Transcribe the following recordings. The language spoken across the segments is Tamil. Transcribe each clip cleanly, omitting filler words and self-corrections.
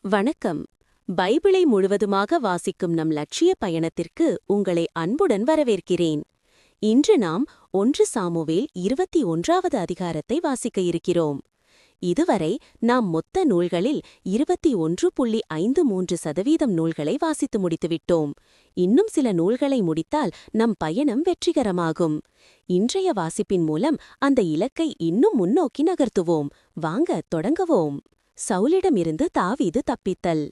வணக்கம். பைபிளை முழுவதுமாக வாசிக்கும் நம் லட்சிய பயணத்திற்கு உங்களை அன்புடன் வரவேற்கிறேன். இன்று நாம் 1 சாமுவேல் 21வது அதிகாரத்தை வாசிக்க இருக்கிறோம். இதுவரை நாம் மொத்த நூல்களில் 21.53% நூல்களை வாசித்து முடித்துவிட்டோம். இன்னும் சில நூல்களை முடித்தால் நம் பயணம் வெற்றிகரமாகும். இன்றைய வாசிப்பின் மூலம் அந்த இலக்கை இன்னும் முன்னோக்கி நகர்த்துவோம். வாங்க தொடங்குவோம். சவுலிடமிருந்து தாவீது தப்பித்தல்.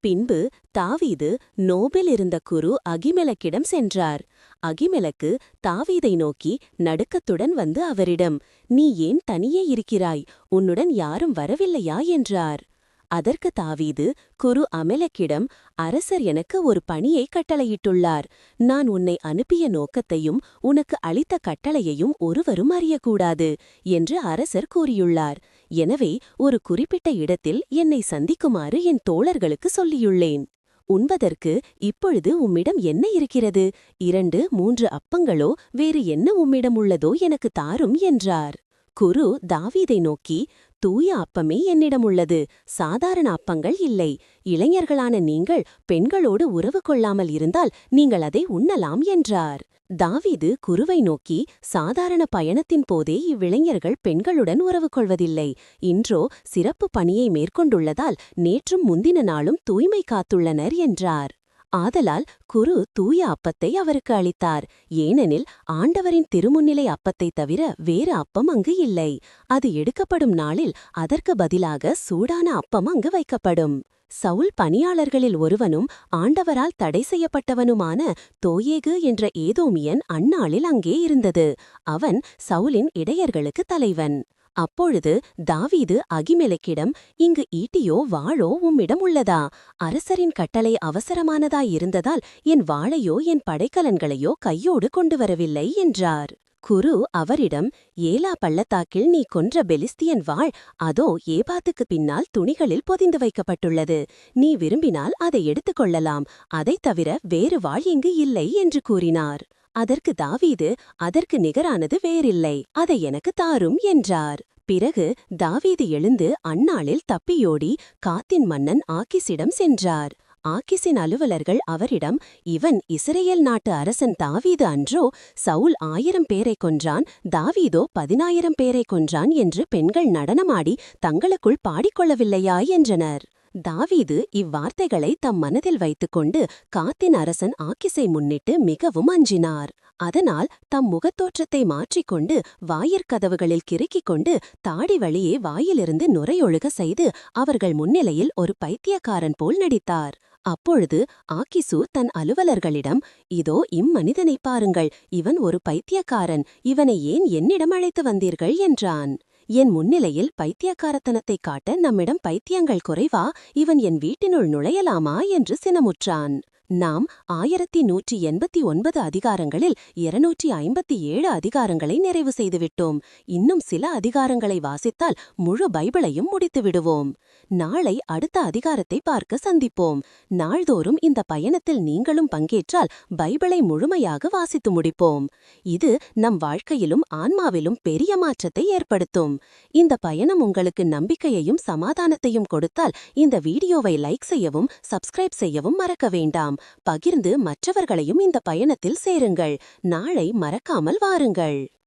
பின்பு தாவீது நோபில் இருந்த குரு அகிமெலக்கிடம் சென்றார். அகிமெலக்கு தாவீதை நோக்கி நடுக்கத்துடன் வந்து அவரிடம், "நீ ஏன் தனியே இருக்கிறாய்? உன்னுடன் யாரும் வரவில்லையா?" என்றார். அதற்கு தாவீது குரு அமெலக்கிடம், "அரசர் எனக்கு ஒரு பணியை கட்டளையிட்டுள்ளார். நான் உன்னை அனுப்பிய நோக்கத்தையும் உனக்கு அளித்த கட்டளையையும் ஒருவரும் அறியக்கூடாது" என்று அரசர் கூறியுள்ளார். எனவே ஒரு குறிப்பிட்ட இடத்தில் என்னை சந்திக்குமாறு என் தோழர்களுக்கு சொல்லியுள்ளேன். உண்பதற்கு இப்பொழுது உம்மிடம் என்ன இருக்கிறது? 2, 3 அப்பங்களோ வேறு என்ன உம்மிடம் உள்ளதோ எனக்கு தாரும் என்றார். குரு தாவீதை நோக்கி, "தூய அப்பமே என்னிடம் உள்ளது, சாதாரண அப்பங்கள் இல்லை. இளைஞர்களான நீங்கள் பெண்களோடு உறவு கொள்ளாமல் இருந்தால் நீங்கள் அதை உண்ணலாம்" என்றார். தாவீது குருவை நோக்கி, "சாதாரண பயணத்தின் போதே இவ்விளைஞர்கள் பெண்களுடன் உறவு கொள்வதில்லை. இன்றோ சிறப்பு பணியை மேற்கொண்டுள்ளதால் நேற்றும் முந்தின நாளும் தூய்மை காத்துள்ளனர்" என்றார். ஆதலால் குரு தூய அப்பத்தை அவருக்கு அளித்தார். ஏனெனில் ஆண்டவரின் திருமுன்னிலை அப்பத்தை தவிர வேறு அப்பம் அங்கு இல்லை. அது எடுக்கப்படும் நாளில் அதற்கு பதிலாக சூடான அப்பம் அங்கு வைக்கப்படும். சவுல் பணியாளர்களில் ஒருவனும் ஆண்டவரால் தடை செய்யப்பட்டவனுமான தோயேகு என்ற ஏதோமியன் அந்நாளில் அங்கே இருந்தது. அவன் சவுலின் இடையர்களுக்கு தலைவன். அப்பொழுது தாவீது அகிமெலக்கிடம், "இங்கு ஈட்டியோ வாளோ உம்மிடம் உள்ளதா? அரசரின் கட்டளை அவசரமானதாயிருந்ததால் என் வாளையோ என் படைக்கலன்களையோ கையோடு கொண்டு வரவில்லை" என்றார். குரு அவரிடம், "ஏலா பள்ளத்தாக்கில் நீ கொன்ற பெலிஸ்தியன் வாள் அதோ ஏபாத்துக்கு பின்னால் துணிகளில் பொதிந்து வைக்கப்பட்டுள்ளது. நீ விரும்பினால் அதை எடுத்துக்கொள்ளலாம். அதைத் தவிர வேறு வாள் இங்கு இல்லை" என்று கூறினார். அதற்கு தாவீது, "அதற்கு நிகரானது வேறில்லை, அதை எனக்கு தாரும்" என்றார். பிறகு தாவீது எழுந்து அந்நாளில் தப்பியோடி காத்தின் மன்னன் ஆக்கிசிடம் சென்றார். ஆக்கிசின் அலுவலர்கள் அவரிடம், "இவன் இஸ்ரேல் நாட்டு அரசன் தாவீது அன்றோ? சவுல் 1000 பேரைக் கொன்றான், தாவீதோ 10,000 பேரைக் கொன்றான் என்று பெண்கள் நடனமாடி தங்களுக்குள் பாடிக்கொள்ளவில்லையா?" என்றனர். தாவீது இவ்வார்த்தைகளை தம் மனதில் வைத்துக்கொண்டு காத்தின் அரசன் ஆக்கிசை முன்னிட்டு மிகவும் அஞ்சினார். அதனால் தம் முகத்தோற்றத்தை மாற்றிக்கொண்டு வாயிற்கதவுகளில் கிறுக்கிக் கொண்டு தாடி வழியே வாயிலிருந்து நுரையொழுக செய்து அவர்கள் முன்னிலையில் ஒரு பைத்தியக்காரன் போல் நடித்தார். அப்பொழுது ஆக்கிசு தன் அலுவலர்களிடம், "இதோ இம்மனிதனைப் பாருங்கள், இவன் ஒரு பைத்தியக்காரன். இவனை ஏன் என்னிடம் அழைத்து வந்தீர்கள்?" என்றான். "என் முன்னிலையில் பைத்தியக்காரத்தனத்தைக் காட்ட நம்மிடம் பைத்தியங்கள் குறைவா? இவன் என் வீட்டினுள் நுழையலாமா?" என்று சினமுற்றான். நாம் 1189 அதிகாரங்களில் 257 அதிகாரங்களை நிறைவு செய்துவிட்டோம். இன்னும் சில அதிகாரங்களை வாசித்தால் முழு பைபிளையும் முடித்து விடுவோம். நாளை அடுத்த அதிகாரத்தை பார்க்க சந்திப்போம். நாள்தோறும் இந்த பயணத்தில் நீங்களும் பங்கேற்றால் பைபிளை முழுமையாக வாசித்து முடிப்போம். இது நம் வாழ்க்கையிலும் ஆன்மாவிலும் பெரிய மாற்றத்தை ஏற்படுத்தும். இந்த பயணம் உங்களுக்கு நம்பிக்கையையும் சமாதானத்தையும் கொடுத்தால் இந்த வீடியோவை லைக் செய்யவும் சப்ஸ்கிரைப் செய்யவும் மறக்க வேண்டாம். பகிர்ந்து மற்றவர்களையும் இந்த பயணத்தில் சேருங்கள். நாளை மறக்காமல் வாருங்கள்.